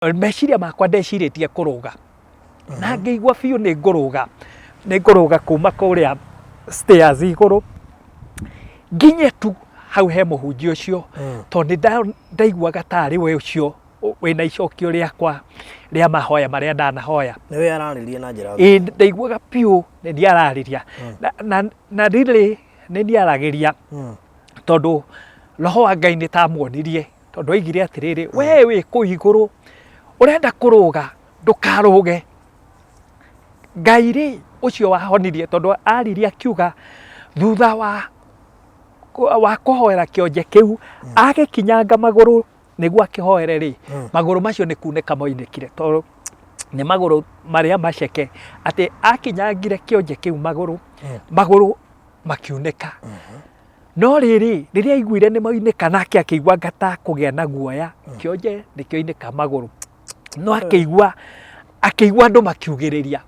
meciria makwa ndecirĩtie kũrũga na ngĩigua biũ nĩ ngũrũga kuma kũrĩa stairs igũrũ nginye tu hau he mũhunjia ũcio tondũ ndaiguaga tarĩ we ũcio wĩna icokio rĩakwa rĩa mahoya marĩa ndanahoya nĩwe ararĩria na njĩra ndaiguaga piũ nĩ ndiararĩria na really nĩ ndiaragĩria tondũ roho wa Ngai nĩ tamuonirie tondũ oigire atĩrĩrĩ we wĩ kũu igũrũ ũrenda kũrũga ndũkarũge Ngai rĩ ũcio wahonirie tondũ aririe akiuga thutha wa kũhoera kĩonje kĩu agĩkinyanga magũrũ nĩguo akĩhoere rĩ magũrũ macio nĩ kunĩka moinĩkire tondũ nĩ magũrũ marĩa maceke atĩ akinyangire kĩonje kĩu magũrũ makiunĩka no rĩrĩ rĩrĩa aiguire nĩ moinĩka nake akĩigua ngata kũgĩa na guoya kĩonje nĩ kĩoinĩka magũrũ no akĩigua andũ makiugĩrĩria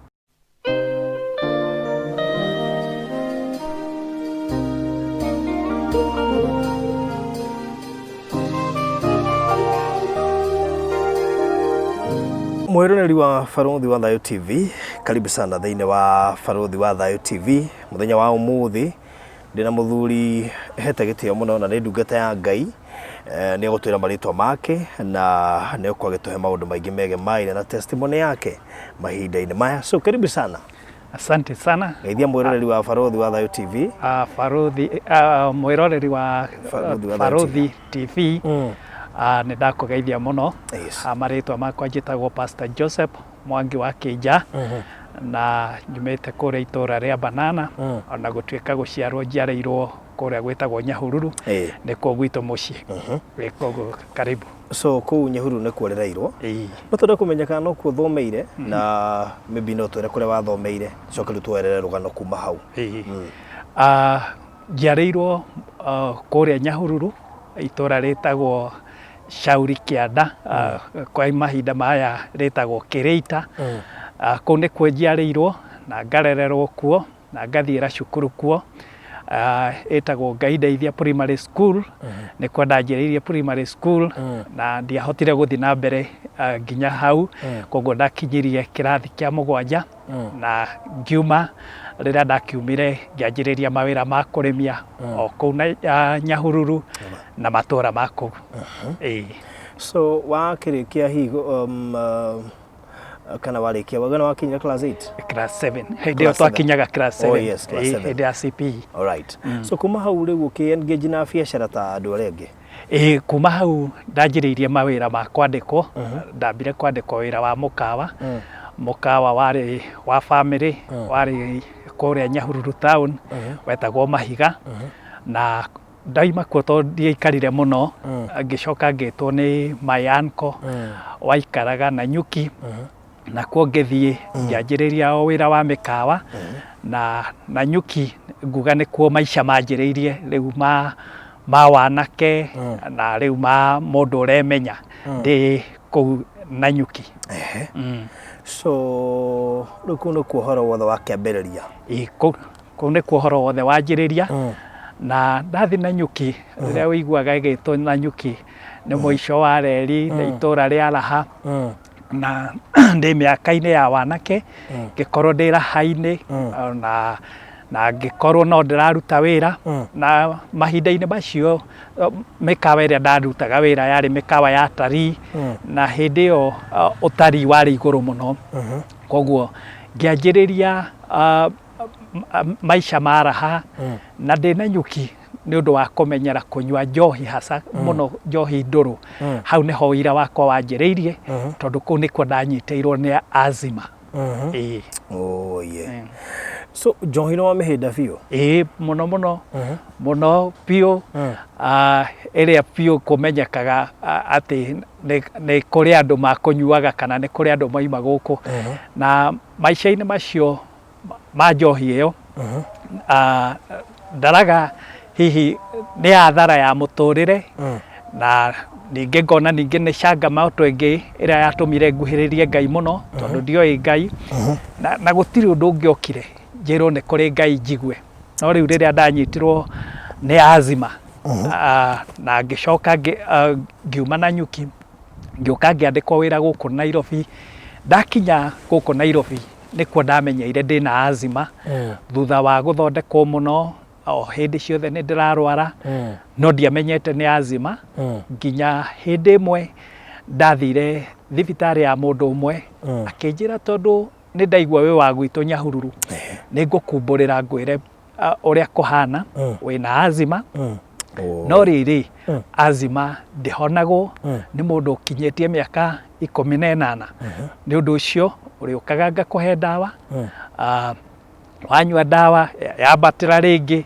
Mwĩroreri wa Barothi wa Thayo TV, karibu sana thĩinĩ wa Barothi wa Thayo TV. Mũthenya wa ũmũthĩ ndĩna mũthuri hete gĩtĩo mũno na nĩ ndungata ya Ngai nĩ egũtwĩra marĩtwa make na nĩ egũkorwo agĩtũhe maũndũ maingĩ megemainie na testimony yake mahinda-inĩ maya. So karibu sana. Asante sana. Geithia mwĩroreri wa Barothi wa Thayo TV. Mwĩroreri wa Barothi TV. Nĩ ndakũgeithia mũno. Marĩtwa makwa njĩtagwo Pastor Joseph Mwangi wa Kinja na nyumĩte kũrĩa itũũra rĩa Banana ona gũtuĩka gũciarwo njiarĩirwo kũrĩa gwĩtagwo Nyahururu nĩkuo gwitũ mũciĩ. Koguo karibu. So kũu Nyahururu nĩkuo ũrereirwo? No twende kũmenyeka no kuo thomeire na maybe no twĩre kũrĩa wathomeire coka rĩu twerere rũgano kuma hau. Njiarĩirwo kũrĩa Nyahururu itũũra rĩtagwo Shauri Kĩanda kwa mahinda maya rĩtagwo Kĩrĩita. Kũu nĩkuo njiarĩirwo na ngarererwo kuo na ngathiĩra cukuru kuo ĩtagwo Ngai Ndeithia Primary School. Nĩkuo ndanjĩrĩirie primary school na ndiahotire gũthiĩ na mbere nginya hau koguo ndakinyirie kĩrathi kĩa 7 na ngiuma rĩrĩa ndakiumire ngĩanjĩrĩria mawĩra ma kũrĩmia o kũu Nyahururu na matũũra ma kũu. So wakĩrĩkia higo kana warĩkia wagana wakinya class 8? Class 7. Hĩndĩ ĩyo twakinyaga class 7. Oh yes, class 7. Hĩndĩ ya CPE. All right. So kuma hau rĩu ũkĩ-engage na biacara ta andũ arĩa angĩ? Kuma hau ndanjĩrĩirie mawĩra ma kwandĩkwo. Ndambire kwandĩkwo wĩra wa mũkawa. Mũkawa warĩ wa family warĩ kũrĩa Nyahururu town wetagwo Mahiga na ndaima kuo tondũ ndiaikarire mũno ngĩcoka ngĩtwo nĩ my uncle waikaraga Nanyuki na kuo ngĩthiĩ ngĩanjĩrĩria o wĩra wa mĩkawa na Nanyuki nguga nĩkuo maica manjĩrĩirie rĩu ma wanake na rĩu ma mũndũ ũremenya ndĩ kũu Nanyuki. So rĩu kũu nĩkuo ũhoro wothe wakĩambĩrĩria? Kũu nĩkuo ũhoro wothe wanjĩrĩria na ndathi Nanyuki rĩrĩa ũiguaga gĩtwo Nanyuki nĩ mũico wa reri na itũũra rĩa Raha na ndĩ mĩaka-inĩ ya wanake ngĩkorwo ndĩ raha-inĩ na ngĩkorwo no ndĩraruta wĩra na mahinda-inĩ macio mĩkawa ĩrĩa ndarutaga wĩra yarĩ mĩkawa ya tarii na hĩndĩ ĩyo ũtarii warĩ igũrũ mũno koguo ngĩanjĩrĩria maica ma raha na ndĩ Nanyuki nĩ ũndũ wa kũmenyera kũnyua njohi hasa mũno njohi ndũrũ. Hau nĩho wĩra wakwa wanjĩrĩirie tondũ kũu nĩkuo ndanyitĩirwo nĩ azima. So njohi nĩ wamĩhĩnda biũ? Mũno biũ ĩrĩa biũ kũmenyekaga atĩ nĩ kũrĩ andũ makũnyuaga kana nĩ kũrĩ andũ moima gũkũ na maica-inĩ macio ma njohi ĩyo ndaraga hihi nĩ athara ya mũtũrĩre na ningĩ ngona ningĩ nĩ changamoto ĩngĩ ĩrĩa yatũmire nguhĩrĩrie Ngai mũno tondũ ndioĩ Ngai na gũtirĩ ũndũ ũngĩokire njĩrwo nĩ kũrĩ Ngai njigue no rĩu rĩrĩa ndanyitirwo nĩ azima na ngĩcoka ngiuma Nanyuki ngĩũka ngĩandĩkwo wĩra gũkũ Nairobi. Ndakinya gũkũ Nairobi nĩkuo ndamenyeire ndĩna azima thutha wa gũthondekwo mũno, o hĩndĩ ciothe nĩ ndĩrarwara no ndiamenyete nĩ azima nginya hĩndĩ ĩmwe ndathire thibitarĩ ya mũndũ ũmwe akĩnjĩra tondũ nĩ ndaigua wĩ wa gwitũ Nyahururu nĩ ngũkumbũrĩra ngwĩre ũrĩa kũhana wĩna azima no rĩrĩ azima ndĩhonagwo nĩ mũndũ ũkinyĩtie mĩaka 18 nĩ ũndũ ũcio ũrĩũkaga ngakũhe ndawa wanyua ndawa yambatĩra rĩngĩ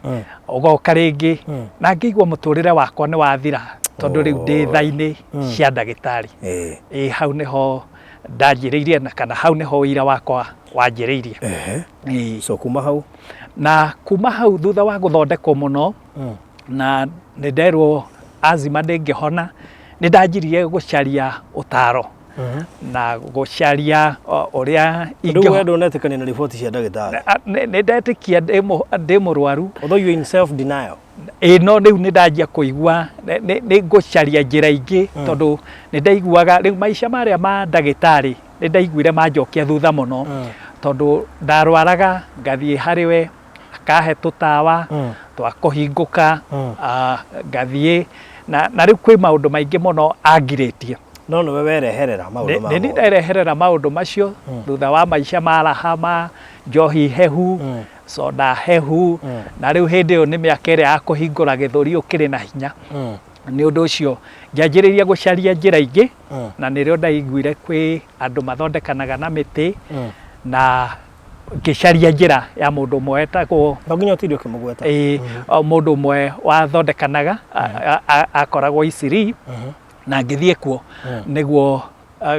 ũgoka rĩngĩ na ngĩigua mũtũrĩre wakwa nĩ wathira tondũ rĩu ndĩ tha-inĩ cia ndagĩtarĩ. Hau nĩho ndanjĩrĩirie na kana hau nĩho ũira wakwa wanjĩrĩirie. So kuma hau? Na kuma hau thutha wa gũthondekwo mũno na nĩ nderwo azima ndĩngĩhona, nĩ ndanjirie gũcaria ũtaro na gũcaria ũrĩa ingĩhona. Ndũ netĩkania na riboti cia ndagĩtarĩ? Nĩ ndetĩkia ndĩ mũrwaru. Although you in self denial? No rĩu nĩ ndanjia kũigua nĩ ngũcaria njĩra ingĩ tondũ nĩ ndaiguaga rĩu maica marĩa ma ndagĩtarĩ nĩ ndaiguire manjokia thutha mũno tondũ ndarwaraga ngathiĩ harĩ we akahe tũtawa twa kũhingũka ngathiĩ na rĩu kwĩ maũndũ maingĩ mũno angirĩtie. No nĩwe wereherera maũndũ macio? Nĩ ndereherera maũndũ macio thutha wa maica maraha ma njohi hehu, soda hehu, na rĩu hĩndĩ ĩyo nĩ mĩaka ĩrĩa ya kũhingũra gĩthũri ũkĩrĩ na hinya. Nĩ ũndũ ũcio ngĩanjĩrĩria gũcaria njĩra ingĩ na nĩrĩo ndaiguire kwĩ andũ mathondekanaga na mĩtĩ na ngĩcaria njĩra ya mũndũ ũmwe wetagwo, mũndũ ũmwe wathondekanaga akoragwo Isiri na ngĩthiĩ kuo nĩguo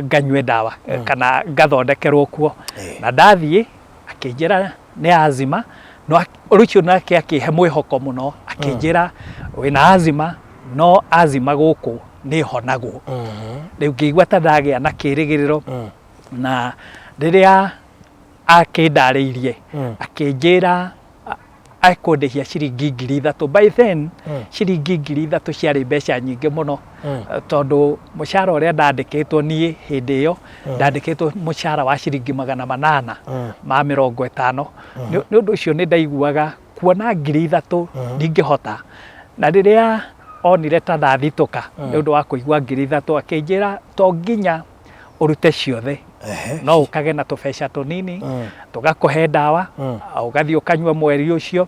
nganyue ndawa kana ngathondekerwo kuo. Na ndathiĩ akĩnjĩra nĩ azima no rũciũ nake akĩhe mwĩhoko mũno akĩnjĩra wĩna azima no azima gũkũ nĩ honagwo. Rĩu ngĩigua ta ndagĩa na kĩrĩgĩrĩro na rĩrĩa akĩndarĩirie akĩnjĩra akũndĩhia ciringi 3,000. By then ciringi 3,000 ciarĩ mbeca nyingĩ mũno tondũ mũcara ũrĩa ndandĩkĩtwo niĩ hĩndĩ ĩyo ndandĩkĩtwo mũcara wa ciringi 850. Nĩ ũndũ ũcio nĩ ndaiguaga kuona 3,000 ndingĩhota, na rĩrĩa onire ta ndathitũka nĩ ũndũ wa kũigua 3,000 akĩnjĩra to nginya ũrute ciothe no ũkage na tũbeca tũnini tũgakũhe ndawa ũgathiĩ ũkanyua mweri ũcio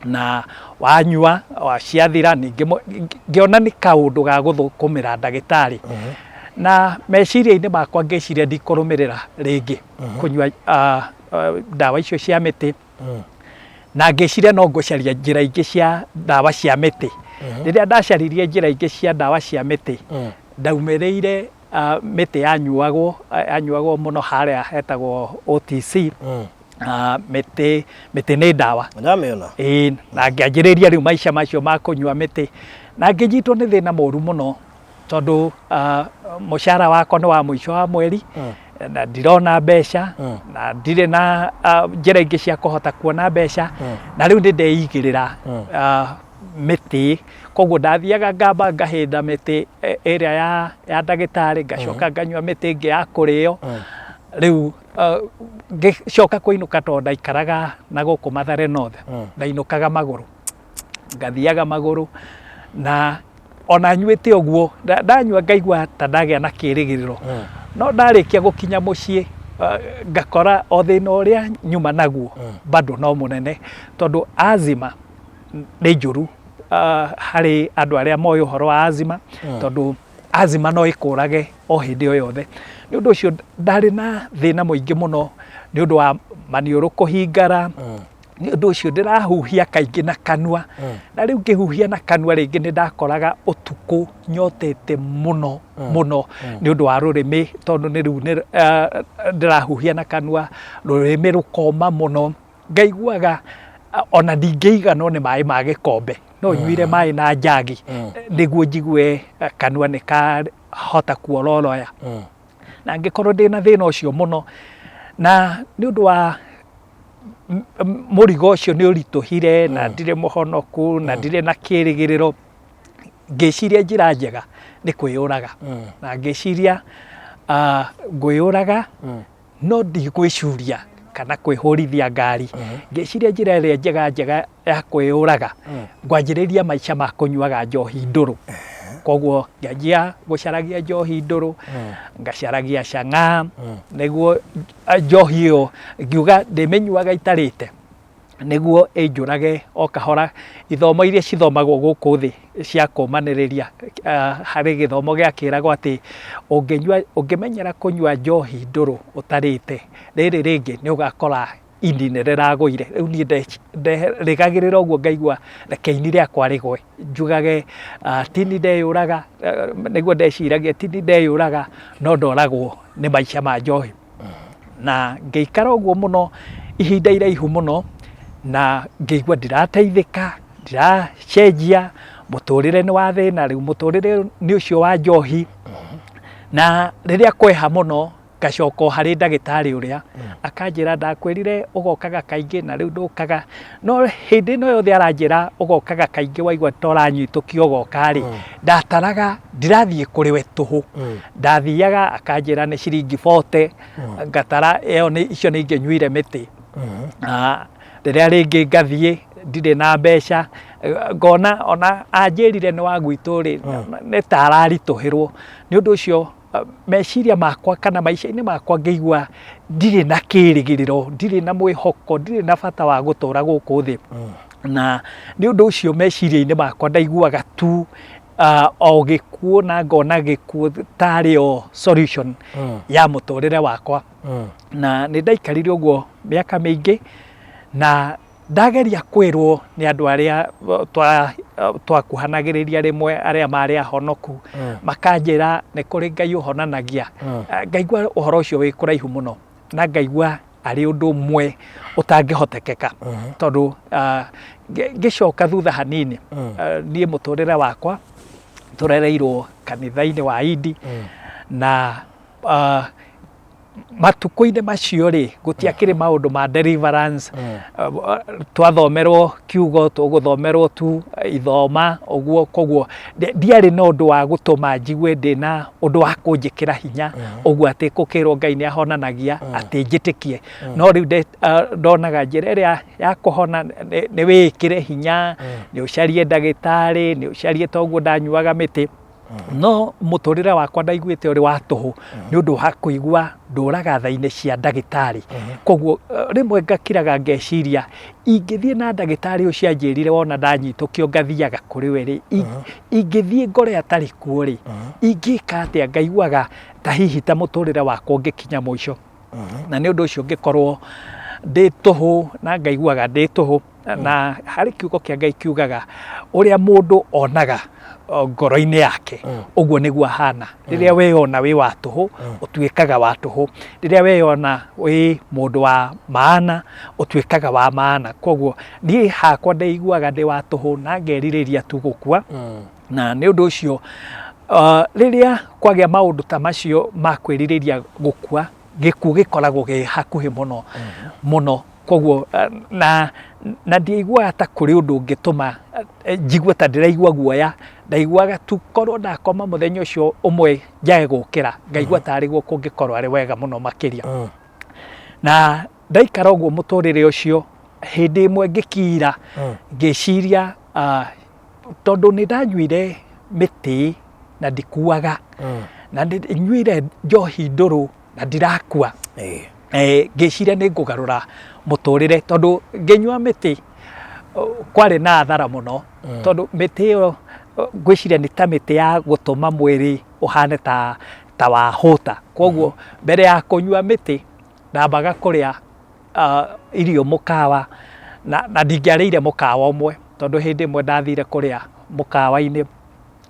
na wanyua ciathira ningĩ ngĩona nĩ kaũndũ ga gũthũkũmĩra ndagĩtarĩ na meciria-inĩ makwa ngĩciria ndikũrũmĩrĩra rĩngĩ kũnyua ndawa icio cia mĩtĩ na ngĩciria no ngũcaria njĩra ingĩ cia ndawa cia mĩtĩ. Rĩrĩa ndacaririe njĩra ingĩ cia ndawa cia mĩtĩ ndaumĩrĩire mĩtĩ yanyuagwo mũno harĩa hetagwo OTC. Mĩtĩ nĩ ndawa na ngĩanjĩrĩria rĩu maica macio ma kũnyua mĩtĩ na ngĩnyitwo nĩ thĩna mũru mũno tondũ mũcara wakwa nĩ wa mũico wa mweri na ndirona mbeca na ndirĩ na njĩra ingĩ cia kũhota kuona mbeca na rĩu nĩ ndeigĩrĩra mĩtĩ, koguo ndathiaga ngamba ngahĩnda mĩtĩ ĩrĩa ya ndagĩtarĩ ngacoka nganyua mĩtĩ ĩngĩ ya kũrĩo. Rĩu ngĩcoka kũinũka tondũ ndaikaraga na gũkũ Mathare North ndainũkaga magũrũ ngathiaga magũrũ na ona nyuĩte ũguo ndanyua ngaigua ta ndagĩa na kĩrĩgĩrĩro no ndarĩkia gũkinya mũciĩ ngakora o thĩna ũrĩa nyuma naguo bado no mũnene tondũ azima nĩ njũru harĩ andũ arĩa moĩ ũhoro wa azima tondũ azima no ĩkũrage o hĩndĩ o yothe. Nĩ ũndũ ũcio ndarĩ na thĩna mũingĩ mũno nĩ ũndũ wa maniũrũ kũhingara. Nĩ ũndũ ũcio ndĩrahuhia kaingĩ na kanua na rĩu ngĩhuhia na kanua rĩngĩ nĩ ndakoraga ũtukũ nyotete mũno mũno nĩ ũndũ wa rũrĩmĩ tondũ nĩ rĩu ndĩrahuhia na kanua rũrĩmĩ rũkoma mũno ngaiguaga ona ndingĩiganwo nĩ maĩ ma gĩkombe no nyuire maĩ na njagi nĩguo njigue kanua nĩ kahota kuororoya na ngĩkorwo ndĩna thĩna ũcio mũno na nĩ ũndũ wa mũrigo ũcio nĩ ũritũhire na ndirĩ mũhonoku na ndirĩ na kĩrĩgĩrĩro ngĩciria njĩra njega nĩ kwĩyũraga na ngĩciria ngwĩyũraga no ndigwĩcuria kana kwĩhũrithia ngari ngĩciria njĩra ĩrĩa njega ya kwĩyũraga ngwanjĩrĩria maica ma kũnyuaga njohi ndũrũ koguo ngĩanjia gũcaragia njohi ndũrũ ngacaragia cang'aa nĩguo njohi ĩyo ngiuga ndĩmĩnyuaga itarĩte nĩguo ĩnjũrage o kahora ithomo iria cithomagwo gũkũ thĩ cia kũmanĩrĩria harĩ gĩthomo gĩakĩragwo atĩ ũngĩmenyera kũnyua njohi ndũrũ ũtarĩte rĩrĩ rĩngĩ nĩ ũgakora ini nĩ rĩragũire rĩu niĩ ndĩrĩgagĩrĩra ũguo ngaigua reke ini rĩakwa rĩgwe njugage tini ndeyũraga nĩguo ndeciragia tini ndeyũraga no ndoragwo nĩ maica ma njohi na ngĩikara ũguo mũno ihinda iraihu mũno na ngĩigua ndirateithĩka ndiracenjia mũtũrĩre nĩ wa thĩna rĩu mũtũrĩre nĩ ũcio wa njohi na rĩrĩa kweha mũno ngacoka harĩ ndagĩtarĩ ũrĩa akanjĩra ndakwĩrire ũgokaga kaingĩ na rĩu ndũkaga no hĩndĩ ĩno yothe aranjĩra ũgokaga kaingĩ waigua toranyitũkio ũgoka-rĩ ndataraga ndirathiĩ kũrĩ we tũhũ ndathiaga akanjĩra nĩ ciringi 40 ngatara icio nĩ ingĩnyuire mĩtĩ rĩrĩa rĩngĩ ngathiĩ ndirĩ na mbeca ngona ona anjĩrire nĩ wa gwitũ-rĩ nĩ ta araritũhĩrwo nĩ ũndũ ũcio meciria makwa kana maica-inĩ makwa ngĩigua ndirĩ na kĩrĩgĩrĩro ndirĩ na mwĩhoko ndirĩ na bata wa gũtũra gũkũ thĩ na nĩ ũndũ ũcio meciria-inĩ makwa ndaiguaga tu o gĩkuũ na ngona gĩkuũ tarĩ o solution ya mũtũrĩre wakwa na nĩ ndaikarire ũguo mĩaka mĩingĩ na ndageria kwĩrwo nĩ andũ arĩa twakuhanagĩrĩria rĩmwe arĩa marĩ ahonoku makanjĩra nĩ kũrĩ Ngai ũhonanagia ngaigua ũhoro ũcio wĩ kũraihu mũno na ngaigua arĩ ũndũ ũmwe ũtangĩhotekeka tondũ ngĩcoka thutha hanini niĩ mũtũrĩre wakwa tũrereirwo kanitha-inĩ wa Indi na matukũ-inĩ macio-rĩ gũtiakĩrĩ maũndũ ma deliverance twathomerwo kiugo tũgũthomerwo tu ithoma ũguo koguo ndiarĩ na ũndũ wa gũtũma njigue ndĩna ũndũ wa kũnjĩkĩra hinya ũguo atĩ gũkĩrwo Ngai nĩ ahonanagia atĩ njĩtĩkie no rĩu ndonaga njĩra ĩrĩa ya kũhona nĩ wĩkĩre hinya nĩ ũcarie ndagĩtarĩ nĩ ũcarie toguo ndanyuaga mĩtĩ no mũtũrĩre wakwa ndaiguĩte ũrĩ wa tũhũ nĩ ũndũ wa kũigua ndũraga tha-inĩ cia ndagĩtarĩ koguo rĩmwe ngakiraga ngeciria ingĩthiĩ na ndagĩtarĩ ũcio anjĩrire wona ndanyitũkio ngathiaga kũrĩ we-rĩ ingĩthiĩ ngore atarĩ kuo-rĩ ingĩka atĩa ngaiguaga ta hihi ta mũtũrĩre wakwa ũngĩkinya mũico na nĩ ũndũ ũcio ngĩkorwo ndĩ tũhũ na ngaiguaga ndĩ tũhũ na harĩ kiugo kĩa Ngai kiugaga ũrĩa mũndũ onaga ngoro-inĩ yake ũguo nĩguo ahana rĩrĩa weyona wĩ wa tũhũ ũtuĩkaga wa tũhũ rĩrĩa weyona wĩ mũndũ wa maana ũtuĩkaga wa maana koguo niĩ hakwa ndaiguaga ndĩ wa tũhũ na ngerirĩria tu gũkua na nĩ ũndũ ũcio rĩrĩa kwagĩa maũndũ ta macio ma kwĩrirĩria gũkua gĩkuũ gĩkoragwo gĩ hakuhĩ mũno mũno koguo na ndiaiguaga ta kũrĩ ũndũ ũngĩtũma njigue ta ndĩraigua guoya ndaiguaga tu korwo ndakoma mũthenya ũcio ũmwe njage gũkĩra ngaigua tarĩ guo kũngĩkorwo arĩ wega mũno makĩria na ndaikara ũguo mũtũrĩre ũcio hĩndĩ ĩmwe ngĩkira ngĩciria tondũ nĩ ndanyuire mĩtĩ na ndikuaga na nyuire njohi ndũrũ na ndirakua ngĩciria nĩ ngũgarũra mũtũrĩre tondũ ngĩnyua mĩtĩ kwarĩ na athara mũno tondũ mĩtĩ ĩyo ngwĩciria nĩ ta mĩtĩ ya gũtũma mwĩrĩ ũhane ta wa hũta koguo mbere ya kũnyua mĩtĩ ndambaga kũrĩa irio mũkawa na ndingĩarĩire mũkawa ũmwe tondũ hĩndĩ ĩmwe ndathire kũrĩa mũkawa-inĩ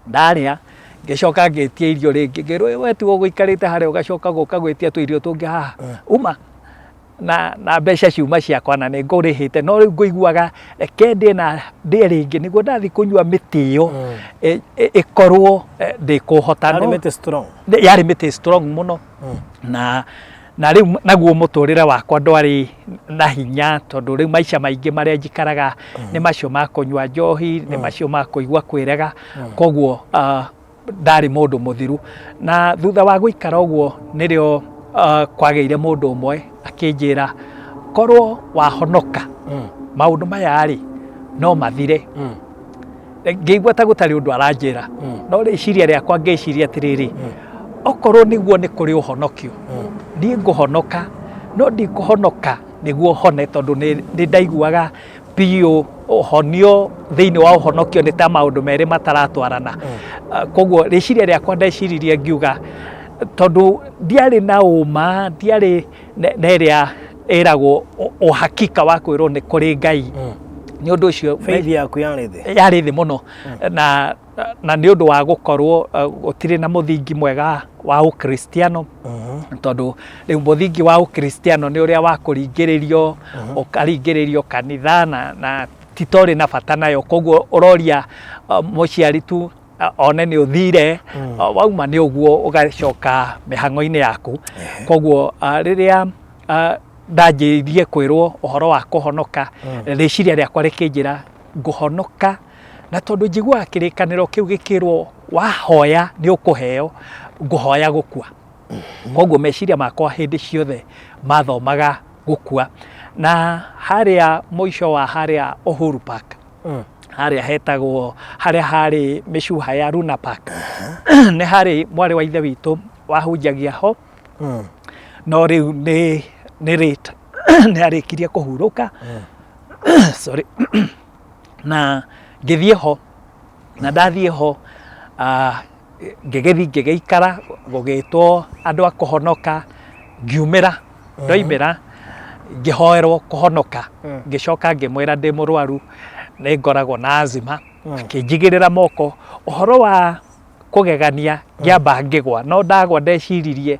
ndarĩa ngĩcoka ngĩtia irio rĩngĩ ngĩrwo we tu ũgũikarĩte harĩa ũgacoka gũka gwĩtia tũirio tũngĩ haha uma na mbeca ciuma ciakwa na nĩ ngũrĩhĩte no rĩu ngũiguaga reke ndĩe rĩngĩ nĩguo ndathi kũnyua mĩtĩ ĩyo ĩkorwo ndĩkũhota yarĩ mĩtĩ strong yarĩ mĩtĩ strong mũno na na riu naguo muturire wakwa ndwari na hinya tondu riu maica maingi maria njikaraga ni macio ma kunywa njohi ni macio ma kuigua kwirega koguo ndari mundu muthiru na thutha wa guikara uguo nirio kwageire mundu umwe akinjira korwo wahonoka maundu maya ri no mathire ngeigua ta gutari undu aranjira no riciria riakwa ngeciria atiriri okorwo niguo ni kuri uhonokio ni nguhonoka no ndikuhonoka niguo hone tondu ni ndaiguaga biũ ũhonio thĩinĩ wa ũhonokio nĩ ta maũndũ merĩ mataratwarana koguo rĩciria rĩakwa ndeciririe ngiuga tondu ndiarĩ na ũma ndiarĩ na ĩrĩa ĩragwo ũhakika wa kwĩrwo nĩ kũrĩ Ngai nĩ ũndũ ũcio faith yaku yarĩ thĩ mũno na nĩ ũndũ wa gũkorwo gũtirĩ na mũthingi mwega wa ũkristiano tondu rĩu mũthingi wa ũkristiano nĩ ũrĩa wa kũringĩrĩrio ũkaringĩrĩrio kanitha na titorĩ na bata nayo koguo ũroria mũciari tu one nĩ ũthire wauma nĩ ũguo ũgacoka mĩhang'o-inĩ yaku koguo rĩrĩa ndanjĩrĩirie kwĩrwo ũhoro wa kũhonoka rĩciria rĩakwa rĩkĩnjĩra ngũhonoka na tondu njiguaga kĩrĩkanĩro kĩu gĩkĩrwo wahoya nĩ ũkũheo ngũhoya gũkua koguo meciria makwa hĩndĩ ciothe mathomaga gũkua na harĩa mũico wa harĩa Uhuru Park harĩa hetagwo harĩa harĩ mĩcuha ya Luna Park nĩ harĩ mwarĩ wa ithe witũ wahunjagia ho no rĩu nĩ rĩta nĩ arĩkirie kũhurũka sorry na ngĩthiĩ ho na ndathiĩ ho ngĩgĩikara gũgĩtwo andũ a kũhonoka ngiumĩra ndoimĩra ngĩhoerwo kũhonoka ngĩcoka ngĩmwĩra ndĩ mũrwaru nĩ ngoragwo na azima akĩnjigĩrĩra moko ũhoro wa kũgegania ngĩamba ngĩgwa no ndagwa ndeciririe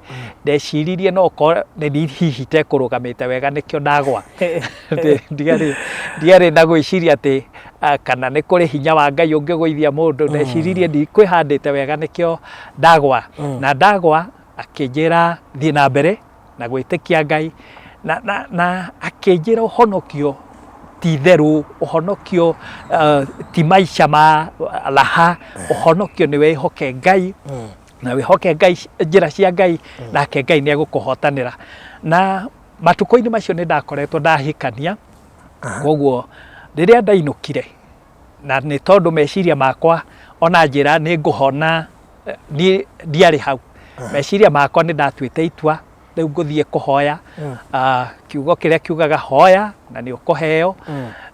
no ko nĩ hihi tekũrũgamĩte wega nĩkĩo ndagwa ndiarĩ na gwĩciria atĩ kana nĩ kũrĩ hinya wa Ngai ũngĩgũithia mũndũ ndeciririe ndikwĩhandĩte wega nĩkĩo ndagwa na ndagwa akĩnjĩra thiĩ na mbere na gwĩtĩkia Ngai na akĩnjĩra ũhonokio ti therũ ũhonokio ti maica ma raha ũhonokio nĩ wĩhoke Ngai na wĩhoke Ngai njĩra cia Ngai nake Ngai nĩ egũkũhotanĩra na matukũ-inĩ macio nĩ ndakoretwo ndahĩkania koguo rĩrĩa ndainũkire na nĩ tondũ meciria makwa ona njĩra nĩ ngũhona ndiarĩ hau meciria makwa nĩ ndatuĩte itua rĩu ngũthiĩ kũhoya kiugo kĩrĩa kiugaga hoya na nĩ ũkũheo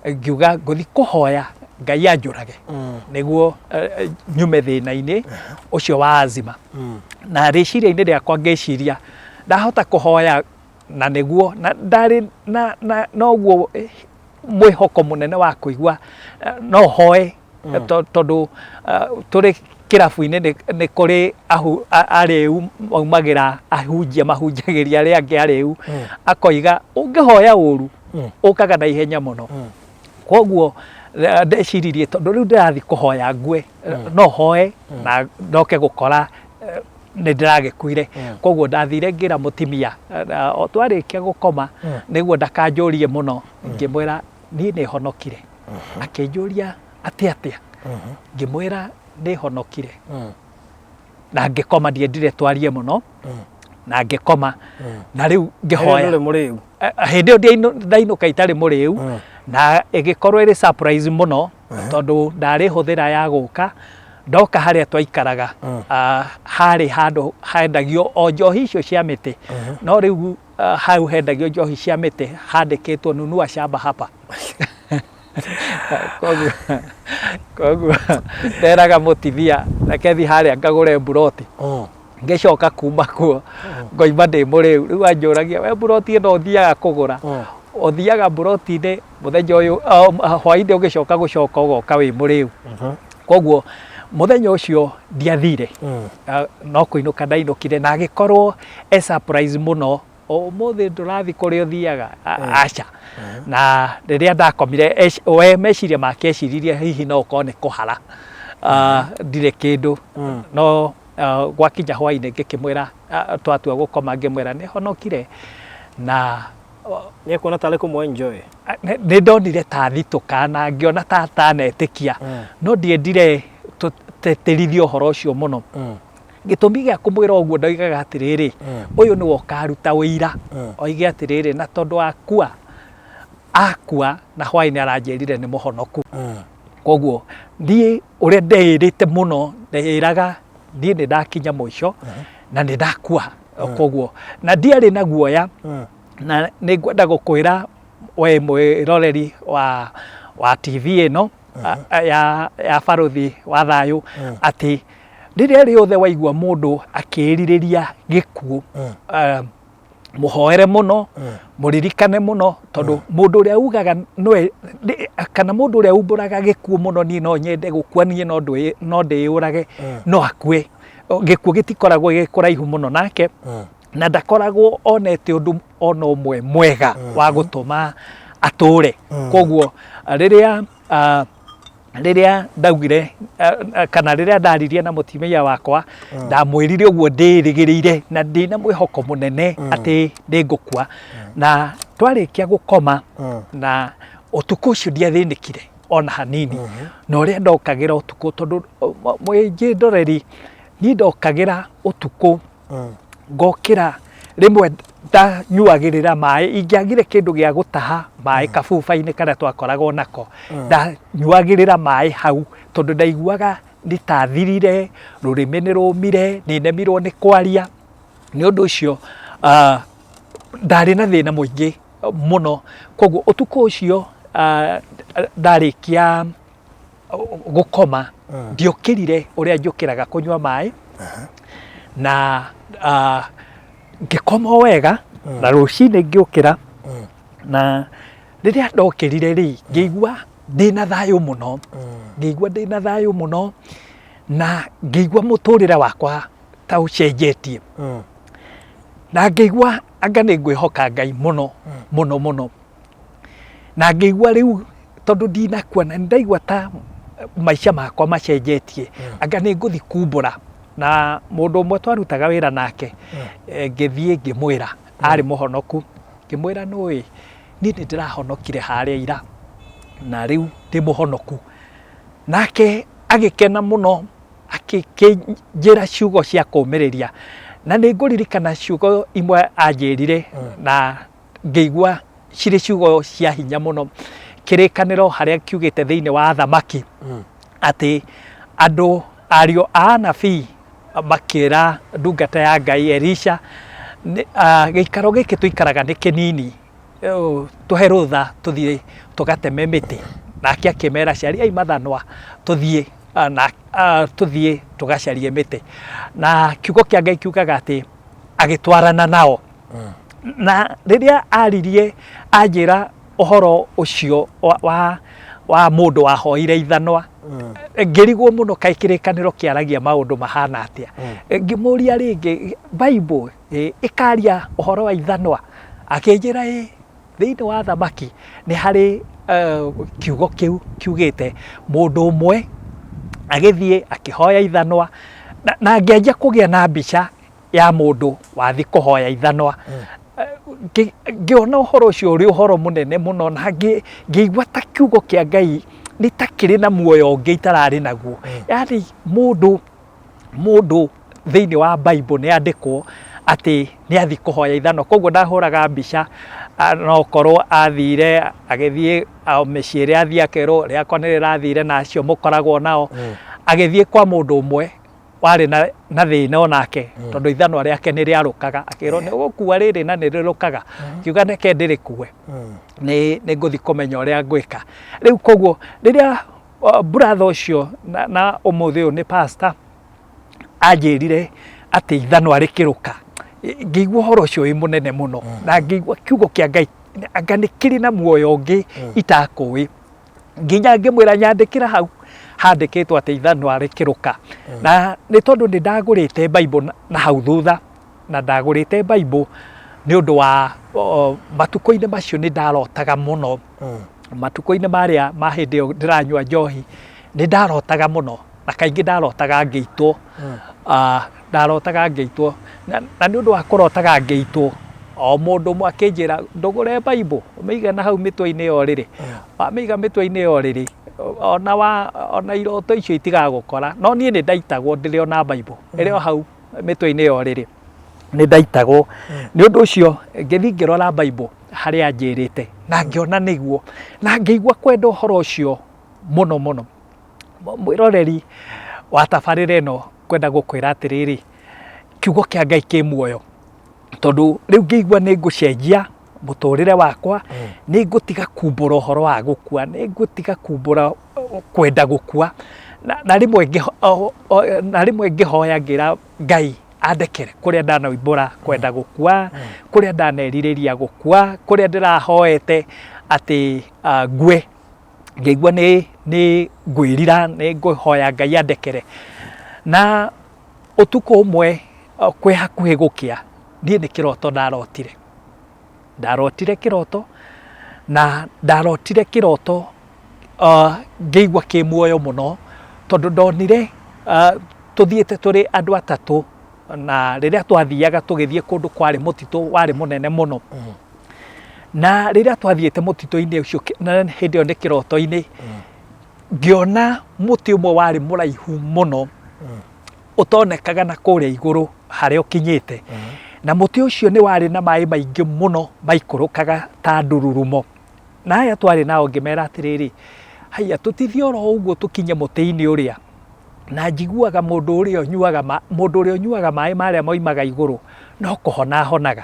ngiuga ngũthiĩ kũhoya Ngai anjũrage nĩguo nyume thĩna-inĩ ũcio wa azima na rĩciria-inĩ rĩakwa ngĩciria ndahota kũhoya na nĩguo na ndarĩ na noguo mwĩhoko mũnene wa kũigua no hoe tondũ tũrĩ kĩrabu-inĩ nĩ kũrĩ arĩu maumagĩra ahunjia mahunjagĩria arĩa angĩ arĩu akoiga ũngĩhoya ũru ũkaga na ihenya mũno koguo ndeciririe tondũ rĩu ndĩrathiĩ kũhoya ngue no hoe na ndoke gũkora nĩ ndĩragĩkuire koguo ndathire ngĩra mũtimia o twarĩkia gũkoma nĩguo ndakanjũrie mũno ngĩmwĩra niĩ nĩ honokire akĩnjũria atĩa ngĩmwĩra nĩ honokire na ngĩkoma ndiendire twarie mũno na ngĩkoma na rĩu ngĩhoya hĩndĩ ĩyo ndainũka itarĩ mũrĩu na ĩgĩkorwo ĩrĩ surprise mũno tondũ ndarĩ hũthĩra ya gũka ndoka harĩa twaikaraga harĩ handũ hendagio o njohi icio cia mĩtĩ no rĩu hau hendagio njohi cia mĩtĩ handĩkĩtwo nunua shamba hapa koguo nderaga mũtithia reke thiĩ harĩa ngagũre mburoti ngĩcoka kuma kuo ngoima ndĩ mũrĩu rĩu anjũragia we mburoti ĩno ũthiaga kũgũra ũthiaga mburoti-inĩ mũthenya ũyũ hwaĩ-inĩ ũgĩcoka ũgoka wĩ mũrĩu koguo mũthenya ũcio ndiathire no kũinũka ndainũkire na agĩkorwo surprise mũno ũmũthĩ ndũrathiĩ kũrĩa ũthiaga aca na rĩrĩa ndakomire we meciria make eciririe hihi no ũkorwo nĩ kũhara ndirĩ kĩndũ no gwakinya hwainĩ ngĩkĩmwĩra twatua gũkoma ngĩmwĩra nĩ honokire na nĩ kuona tarĩ kũmwe enjoy nĩ ndonire ta thitũka na ngĩona ta atanetĩkia no ndiendire tũtĩrithie ũhoro ũcio mũno gĩtũmi gĩa kũmwĩra ũguo ndoigaga atĩrĩrĩ ũyũ nĩwe ũkaruta ũira oige atĩrĩrĩ na tondũ akua na hwainĩ aranjĩrire nĩ mũhonoku koguo niĩ ũrĩa ndeĩrĩte mũno ndeĩraga niĩ nĩ ndakinya mũico na nĩ ndakua koguo na ndiarĩ na guoya na nĩ ngwenda gũkwĩra we mwĩroreri wa TV ĩno ya Barũthi wa Thayũ atĩ rĩrĩa rĩothe waigua mũndũ akĩĩrirĩria gĩkuũ mũhoere mũno mũririkane mũno tondũ mũndũ ũrĩa ugaga kana mũndũ ũrĩa umbũraga gĩkuũ mũno niĩ no nyende gũkua niĩ no ndĩyũrage no akue gĩkuũ gĩtikoragwo gĩkũraihu mũno nake na ndakoragwo onete ũndũ ona ũmwe mwega wa gũtũma atũre koguo rĩrĩa ndaugire kana rĩrĩa ndaririe na mũtumia wakwa ndamwĩrire ũguo ndĩrĩgĩrĩire na ndĩna mwĩhoko mũnene atĩ nĩngũkua na twarĩkia gũkoma na ũtukũ ũcio ndiathĩnĩkire ona hanini na ũrĩa ndokagĩra ũtukũ tondũ mwĩnjĩ ndoreri niĩ ndokagĩra ũtukũ ngokĩra rĩmwe ndanyuagĩrĩra maĩ ingĩagire kĩndũ gĩa gũtaha maĩ kabuba-inĩ karĩa twakoragwo nako ndanyuagĩrĩra maĩ hau tondũ ndaiguaga nĩtathirire rũrĩmĩ nĩ rũmire nĩ nemirwo nĩ kwaria nĩ ũndũ ũcio ndarĩ na thĩna mũingĩ mũno koguo ũtukũ ũcio ndarĩkia gũkoma ndiokĩrire ũrĩa njũkĩraga kũnyua maĩ na ngĩkoma wega na rũcinĩ ngĩũkĩra na rĩrĩa ndokĩrire rĩ ngĩigua ndĩna thayũ mũno na ngĩigua mũtũrĩre wakwa ta ũcenjetie na ngĩigua anga nĩ ngwĩhoka Ngai mũno na ngĩigua rĩu tondũ ndinakua na ndaigua ta maica makwa macenjetie anga nĩ ngũthi kumbũra na mũndũ ũmwe twarutaga wĩra nake ngĩthiĩ ngĩmwĩra arĩ mũhonoku ngĩmwĩra nũĩ niĩ nĩ ndĩrahonokire harĩa ira na rĩu ndĩ mũhonoku nake agĩkena mũno akĩnjĩra ciugo cia kũũmĩrĩria na nĩ ngũririkana ciugo imwe anjĩrire na ngĩigua cirĩ ciugo cia hinya mũno kĩrĩkanĩro harĩa kiugĩte thĩinĩ wa athamaki atĩ andũ ariũ a anabii makĩra ndungata ya Ngai Elisha gĩikaro gĩkĩ tũikaraga nĩ kĩnini tũhe rũtha tũthiĩ tũgateme mĩtĩ nake akĩmera cariai mathanwa tũthiĩ tũgacarie mĩtĩ na kiugo kĩa Ngai kiugaga atĩ agĩtwarana nao na rĩrĩa aririe anjĩra ũhoro ũcio wa mũndũ wahoire ithanwa ngĩrigwo mũno kaĩ kĩrĩkanĩro kĩaragia maũndũ mahana atĩa ngĩmũria rĩngĩ Bible ĩkaria ũhoro wa ithanwa akĩnjĩra thĩinĩ wa athamaki nĩ harĩ kiugo kĩu kiugĩte mũndũ ũmwe agĩthiĩ akĩhoya ithanwa na ngĩanjia kũgĩa na mbica ya mũndũ wathi kũhoya ithanwa ngĩona ũhoro ũcio ũrĩ ũhoro mũnene mũno na ngĩigua ta kiugo kĩa Ngai nĩ ta kĩrĩ na muoyo ũngĩ itararĩ naguo yani mũndũ thĩinĩ wa Bible nĩ andĩkwo atĩ nĩ athi kũhoya ithanwa koguo ndahũraga mbica no korwo athire agĩthiĩ mĩciĩ ĩrĩa athii akerwo rĩakwa nĩ rĩrathire na acio mũkoragwo nao agĩthiĩ kwa mũndũ ũmwe warĩ na thĩna onake tondũ ithanwa rĩake nĩ rĩarũkaga akĩrwo nĩ ũgũkua rĩrĩ na nĩ rĩrũkaga kiuga nĩke ndĩrĩkue nĩ ngũthi kũmenya ũrĩa ngwĩka rĩu koguo rĩrĩa brother ũcio na ũmũthĩ ũyũ nĩ pastor anjĩrire atĩ ithanwa rĩkĩrũka ngĩigua ũhoro ũcio wĩ mũnene mũno na ngĩigua kiugo kĩa Ngai anga nĩ kĩrĩ na muoyo ũngĩ itakũĩ nginya ngĩmwĩra nyandĩkĩra hau handĩkĩtwo atĩ ithanwa rĩkĩrũka na nĩ tondũ nĩ ndagũrĩte Bible na hau thutha na ndagũrĩte Bible nĩ ũndũ wa matukũ-inĩ macio nĩ ndarotaga mũno matukũ-inĩ marĩa ma hĩndĩ ĩyo ndĩranyua njohi nĩ ndarotaga mũno na kaingĩ ndarotaga ngĩitwo ndarotaga ngĩitwo na nĩ ũndũ wa kũrotaga ngĩitwo o mũndũ ũmwe akĩnjĩra ndũgũre Bible ũmĩige na hau mĩtwe-inĩ yo rĩrĩ wamĩiga mĩtwe-inĩ yo rĩrĩ ona iroto icio itigagũkora no niĩ nĩ ndaitagwo ndĩrĩ ona Bible ĩrĩ o hau mĩtwe-inĩ yo rĩrĩ nĩ ndaitagwo nĩ ũndũ ũcio ngĩthiĩ ngĩrora Bible harĩa njĩrĩte na ngĩona nĩguo na ngĩigua kwenda ũhoro ũcio mũno mũno mwĩroreri wa tabarĩra ĩno kwenda gũkwĩra atĩrĩrĩ kiugo kĩa Ngai kĩ muoyo tondũ rĩu ngĩigua nĩ ngũcenjia mũtũrĩre wakwa nĩ ngũtiga kumbũra ũhoro wa gũkua nĩ ngũtiga kumbũra kwenda gũkua na rĩmwe ngĩhoya ngĩra Ngai andekere kũrĩa ndanoimbũra kwenda gũkua kũrĩa ndanerirĩria gũkua kũrĩa ndĩrahoete atĩ ngwe ngĩigua nĩ ngwĩrira nĩ ngũhoya Ngai andekere na ũtukũ ũmwe kwĩ hakuhĩ gũkĩa niĩ nĩ kĩroto ndarotire kĩroto na ndarotire kĩroto ngĩigua kĩ muoyo mũno tondũ ndonire tũthiĩte tũrĩ andũ atatũ na rĩrĩa twathiaga tũgĩthiĩ kũndũ kwarĩ mũtitũ warĩ mũnene mũno na rĩrĩa twathiĩte mũtitũ-inĩ ũcio na hĩndĩ ĩyo nĩ kĩroto-inĩ ngĩona mũtĩ ũmwe warĩ mũraihu mũno ũtonekaga na kũrĩa igũrũ harĩa ũkinyĩte na mũtĩ ũcio nĩ warĩ na maĩ maingĩ mũno maikũrũkaga ta ndururumo na aya twarĩ nao ngĩmera atĩrĩrĩ haiya tũtithiĩ oro ũguo tũkinye mũtĩ-inĩ ũrĩa na njiguaga mũndũ ũrĩa ũnyuaga maĩ marĩa moimaga igũrũ no kũhona ahonaga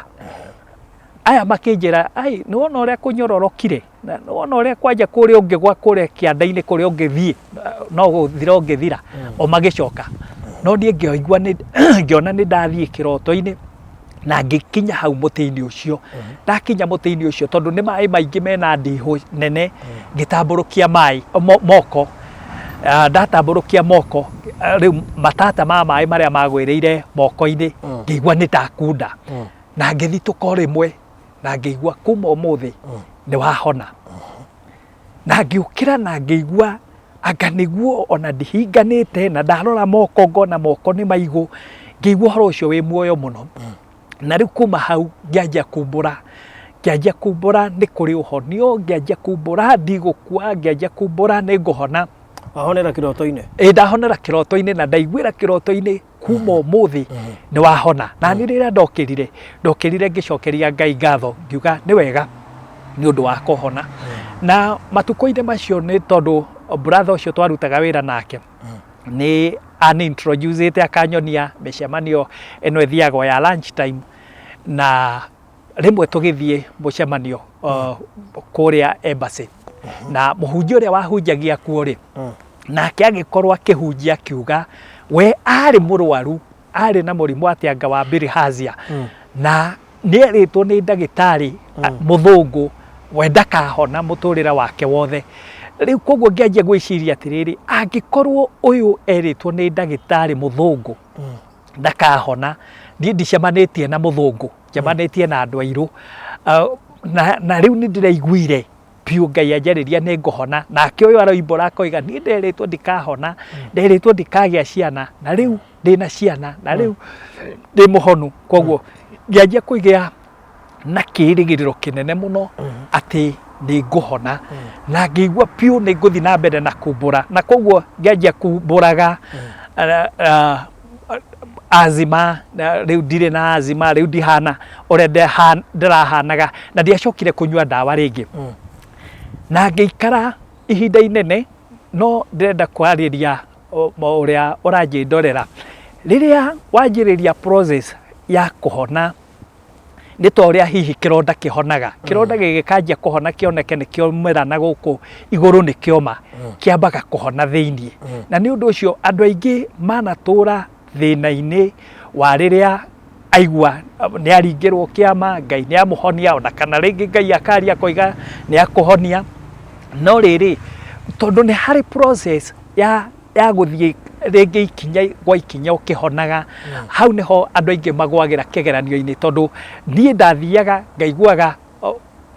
aya makĩnjĩra nĩ wona ũrĩa kũnyororokire nĩ wona ũrĩa kwanja kũrĩa ũngĩgwa kũrĩa kĩanda-inĩ kũrĩa ũngĩthiĩ no gũthira ũngĩthira o magĩcoka no niĩ ngĩona nĩ ndathiĩ kĩroto-inĩ na ngĩkinya hau mũtĩ-inĩ ũcio ndakinya mũtĩ-inĩ ũcio tondũ nĩ maĩ maingĩ mena ndihũ nene ngĩtambũrũkia maĩ moko ndatambũrũkia moko rĩu matata ma maĩ marĩa magwĩrĩire moko-inĩ ngĩigua nĩ ndakunda na ngĩthitũka rĩmwe na ngĩigua kuma ũmũthĩ nĩ wahona na ngĩũkĩra na ngĩigua anga nĩguo ona ndihinganĩte na ndarora moko ngona moko nĩ maigũ ngĩigua ũhoro ũcio wĩ muoyo mũno na rĩu kuma hau ngĩanjia kumbũra nĩ kũrĩ ũhonio ngĩanjia kumbũra ndigũkua ngĩanjia kumbũra nĩ ngũhona wahonera kĩroto-inĩ ndahonera kĩroto-inĩ na ndaiguĩra kĩroto-inĩ kuma ũmũthĩ nĩ wahona na nĩ rĩrĩa ndokĩrire ngĩcokeria Ngai ngatho ngiuga nĩ wega nĩ ũndũ wa kũhona na matukũ-inĩ macio nĩ tondũ brother ũcio twarutaga wĩra nake nĩ introducete akanyonia mĩcemanio ĩno ĩthiaga ya lunch time na rĩmwe tũgĩthiĩ mũcemanio kũrĩa embassy na mũhunjia ũrĩa wahunjagia kuo rĩ nake agĩkorwo akĩhunjia akiuga we arĩ mũrwaru arĩ na mũrimũ atĩ anga wa bilharzia na nĩ erĩtwo nĩ ndagĩtarĩ mũthũngũ we ndakahona mũtũrĩre wake wothe rĩu koguo ngĩanjia gwĩciria atĩrĩrĩ angĩkorwo ũyũ erĩtwo nĩ ndagĩtarĩ mũthũngũ ndakahona niĩ ndicemanĩtie na mũthũngũ ncemanĩtie na andũ airũ na rĩu nĩ ndĩraiguire piũ Ngai anjarĩria nĩ ngũhona nake ũyũ aroimbũra akoiga niĩ nderĩtwo ndikahona nderĩtwo ndikagĩa ciana na rĩu ndĩna ciana na rĩu ndĩ mũhonu koguo ngĩanjia kũigĩa na kĩrĩgĩrĩro kĩnene mũno atĩ nĩ ngũhona na ngĩigua piũ nĩ ngũthiĩ na mbere na kumbũra na koguo ngĩanjia kumbũraga azima rĩu ndirĩ na azima rĩu ndihana ũrĩa ndĩrahanaga na ndiacokire kũnyua ndawa rĩngĩ na ngĩikara ihinda inene no ndĩrenda kwarĩria ũrĩa ũranjĩndorera rĩrĩa wanjĩrĩria process ya kũhona nĩ ta ũrĩa hihi kĩronda kĩhonaga kĩronda gĩgĩkanjia kũhona kĩoneke nĩ kĩomĩra na gũkũ igũrũ nĩ kĩoma kĩambaga kũhona thĩiniĩ na nĩ ũndũ ũcio andũ aingĩ manatũra thĩna-inĩ wa rĩrĩa aigua nĩ aringĩrwo kĩama Ngai nĩ amũhonia ona kana rĩngĩ Ngai akaria koiga nĩ akũhonia no rĩrĩ tondũ nĩ harĩ process ya gũthiĩ rĩngĩ ikinya gwa ikinya ũkĩhonaga hau nĩho andũ aingĩ magwagĩra kĩgeranio-inĩ tondũ niĩ ndathiaga ngaiguaga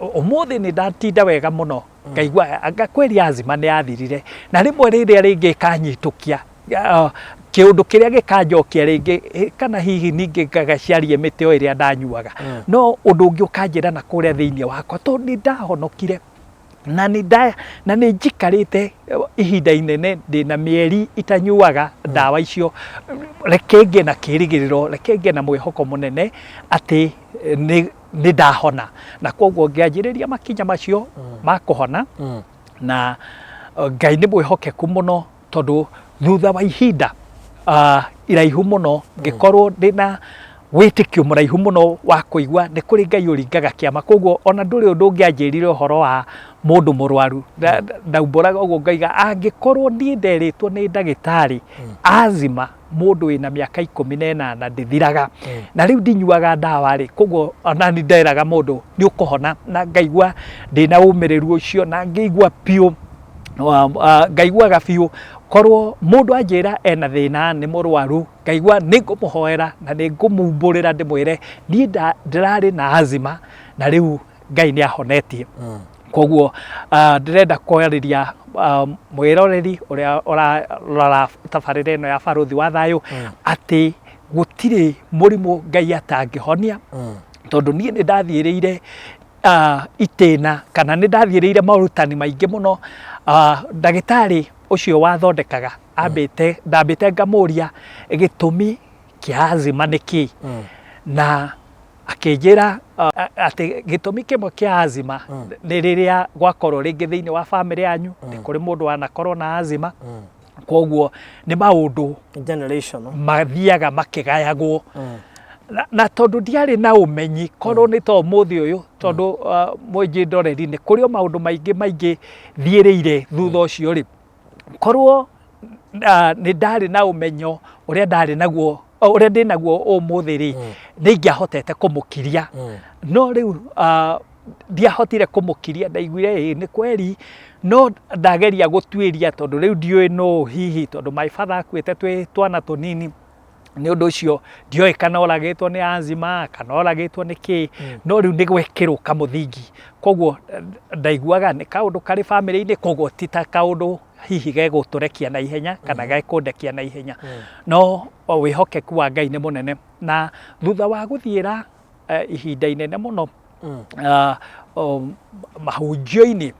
ũmũthĩ nĩ ndatinda wega mũno ngaigua anga kweri azima nĩ yathirire na rĩmwe rĩrĩa rĩngĩ kanyitũkia kiundu kiria gikanjokia ringi kana hihi ningi ngagaciarie miti o iria ndanyuaga no undu ungi ukanjira na kuria thiini wakwa to ni ndahonokire na ni njikarite ihinda inene ndina mieri itanyuaga ndawa icio reke ngie na kirigiriro reke ngie na mwihoko munene ati ni ndahona na koguo ngianjiriria makinya macio ma kuhona na Ngai ni mwihokeku muno tondu thutha wa ihinda iraihu muno ngikorwo ndina witikio muraihu muno wa kuigua ni kuri Ngai uringaga kiama koguo ona nduri undu ungianjirire uhoro wa mundu murwaru ndaumburaga uguo ngaiga angikorwo ni nderitwo ni ndagitari azima mundu wina miaka 18 ndithiraga na riu ndinyuaga ndawa ri koguo ona ni nderaga mundu ni ukuhona na ngaigua ndina umiriru ucio na ngigua piu ngaiguaga biu korwo mundu anjira ena thina ni murwaru ngaigua ni ngumuhoera na ni ngumumburira ndimwire ni ndirari na azima na riu Ngai ni ahonetie koguo ndirenda kwariria mwiroreri uria urarora tabarire ino ya baruthi wa thayu ati gutire murimu Ngai atangihonia tondu ni ndathiiriire itena kana ni ndathiiriire maurutani maingi muno ndagitari ucio wathondekaga ndambite ngamuria gitumi kia azima niki na akinjira ati gitumi kimwe kia azima ni riria gwakorwo ringi thiini wa family yanyu ni kuri mundu anakorwo na azima koguo ni maundu generation mathiaga makigayagwo na tondu ndiari na umenyi korwo ni to muthi uyu tondu mwenji ndoreri ni kuri maundu maingi thiiriire thutha ucio ri korwo ni ndari na umenyo uria ndari naguo uria ndi naguo umuthi ri ni ngiahotete kumukiria no riu ndiahotire kumukiria ndaiguire ni kweri no ndageria gutwiria tondu riu ndiui no hihi tondu my father akuite twi twana tunini ni undu ucio ndioi kana oragitwo ni azima kana oragitwo ni ki no riu ni gwekirwo kamuthingi koguo ndaiguaga ni kaundu kari family ini koguo tita kaundu hihi geguturekia na ihenya kana gekundekia na ihenya no wihokeku wa Ngai ni munene na thutha wa guthiira ihinda inene muno mahunjio-ini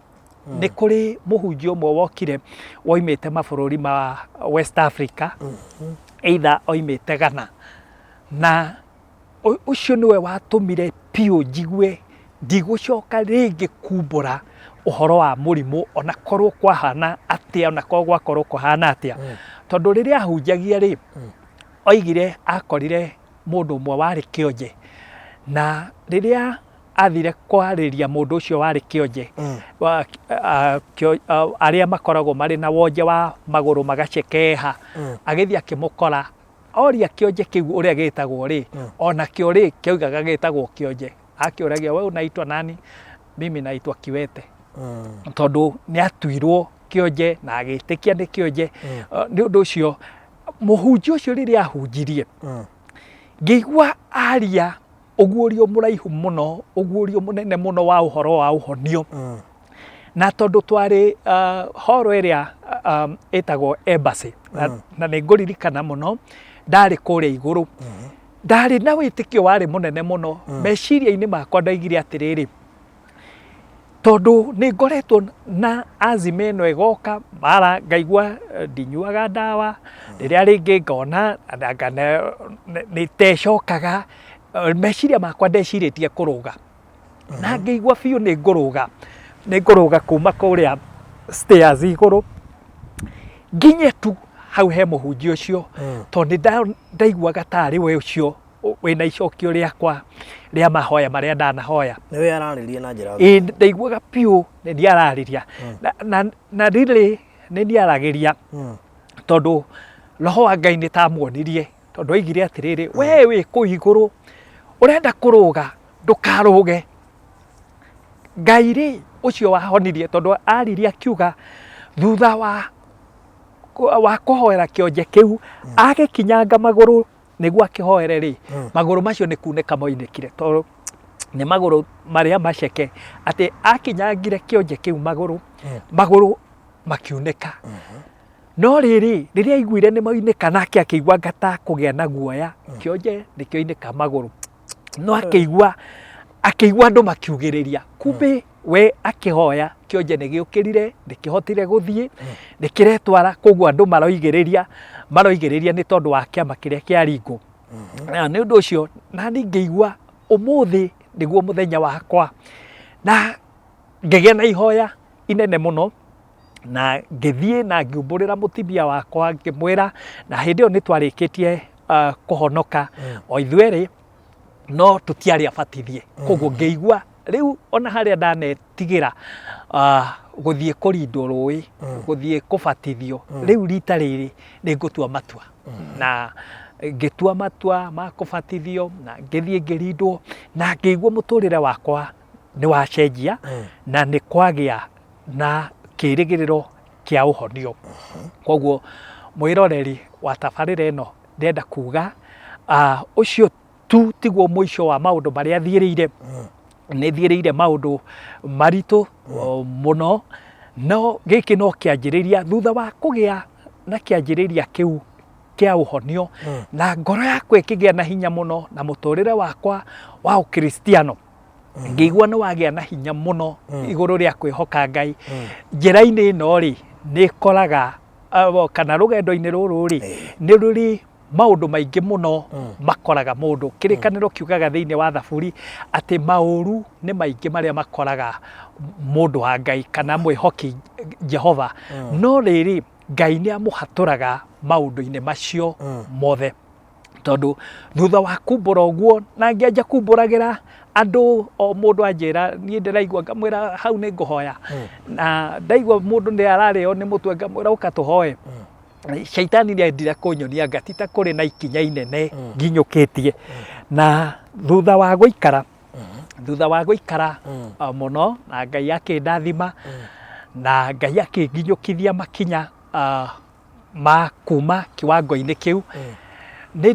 ni kuri muhunjio umwe wokire woimite mabururi ma West Africa either oimite Ghana na ucio niwe watumire piu njigwe ndigucoka ringi kumbura uhoro wa murimu ona korwo kwahana atia ona korwo gwakorwo kuhana atia tondu riria ahunjagia ri oigire akorire mundu umwe wari kionje na riria athire kwariria mundu ucio wari kionje aria makoragwo mari na wonje wa maguru magacekeha agithia akimukora oria kionje kiu uria gitagwo ri ona kio ri kiugaga gitagwo kionje akiuragia we unaitwa nani mimi naitwa Kiwete tondu ni atuirwo kionje na agitikia ni kionje ni undu ucio muhunjio ucio riria ahunjirie ngigua aria ugurio muraihu muno ugurio munene muno wa uhoro wa uhonio na tondu twari horo iria etagwo embassy na ni nguririkana muno ndari kuria iguru ndari na witikio wari munene muno meciria-ini makwa ndaigire atiriri tondu ni ngoretwo na azima ino igoka mara ngaigua ndinyuaga ndawa riria ringi ngona ni tecokaga meciria makwa ndeciritie kuruga na ngigua biu ni nguruga kuma kuria stairs iguru nginye tu hau he muhunjio ucio tondu ndaiguaga tari we ucio wina icokio riakwa ria mahoya maria ndanahoya niwe arariria na njira ndaiguaga piu ni ndiarariria na really ni ndiaragiria tondu roho wa Ngai ni tamuonirie tondu oigire atiriri we wi ku iguru urenda kuruga ndukaruge Ngai ri ucio wahonirie tondu ariria akiuga thutha wa kuhoera kionje kiu agikinyanga maguru niguo akihoere ri maguru macio ni kuneka moinekire tondu ni maguru maria maceke ati akinyangire kionje kiu maguru makiuneka no rĩrĩa aiguire nĩ moinĩka nake akĩigua ngata kũgĩa na guoya kĩonje nĩkĩoinĩka magũrũ no akĩigua andũ makiugĩrĩria kumbe we akĩhoya kĩonje nĩgĩũkĩrire nĩkĩhotire gũthiĩ nĩkĩretwara koguo andũ maroigĩrĩria nĩ tondũ wa kĩama kĩrĩa kĩaringwo nĩ ũndũ ũcio nani ngĩigua ũmũthĩ nĩguo mũthenya wakwa na ngĩgĩa na ihoya inene mũno na ngĩthiĩ na ngĩumbũrĩra mũtibia wakwa ngĩmwĩra na hĩndĩ ĩyo nĩ twarĩkĩtie kũhonoka o ithuerĩ no tũtiarĩ abatithie koguo ngĩigua rĩu ona harĩa ndanetigĩra gũthiĩ kũrindwo rũĩ gũthiĩ kũbatithio rĩu rita rĩrĩ nĩ ngũtua matua na ngĩtua matua ma kũbatithio na ngĩthiĩ ngĩrindwo na ngĩigua mũtũrĩre wakwa nĩ wacenjia na nĩ kwagĩa na kĩrĩgĩrĩro kĩa ũhonio koguo mwĩroreri wa tabarĩra ĩno ndĩrenda kuga ũcio tu tiguo mũico wa maũndũ marĩa thiĩrĩire nĩ thiĩrĩire maũndũ maritũ mũno no gĩkĩ no kĩanjĩrĩria thutha wa kũgĩa na kĩanjĩrĩria kĩu kĩa ũhonio na ngoro yakwa ĩkĩgĩa na hinya mũno na mũtũrĩre wakwa wa ũkristiano ngĩigua nĩ wagĩa na hinya mũno igũrũ rĩa kwĩhoka Ngai njĩra-inĩ ĩno rĩ nĩ koraga kana rũgendo-inĩ rũrũ rĩ nĩ rũrĩ maũndũ maingĩ mũno makoraga mũndũ kĩrĩkanĩro kiugaga thĩinĩ wa thaburi atĩ maũru nĩ maingĩ marĩa makoraga mũndũ wa Ngai kana mwĩhoki Jehova no rĩrĩ Ngai nĩ amũhatũraga maũndũ-inĩ macio mothe tondũ thutha wa kumbũra ũguo na ngĩanja kumbũragĩra andũ o mũndũ anjĩra niĩ ndĩraigua ngamwĩra hau nĩ ngũhoya na ndaigua mũndũ nĩ ararĩo nĩ mũtwe ngamwĩra ũka tũhoe Shaitani nĩ endire kũnyonia ngatita kũrĩ na ikinya inene nginyũkĩtie na thutha wa gũikara mũno na Ngai akĩndathima na Ngai akĩnginyũkithia makinya ma kuma kiwango-inĩ kĩu nĩ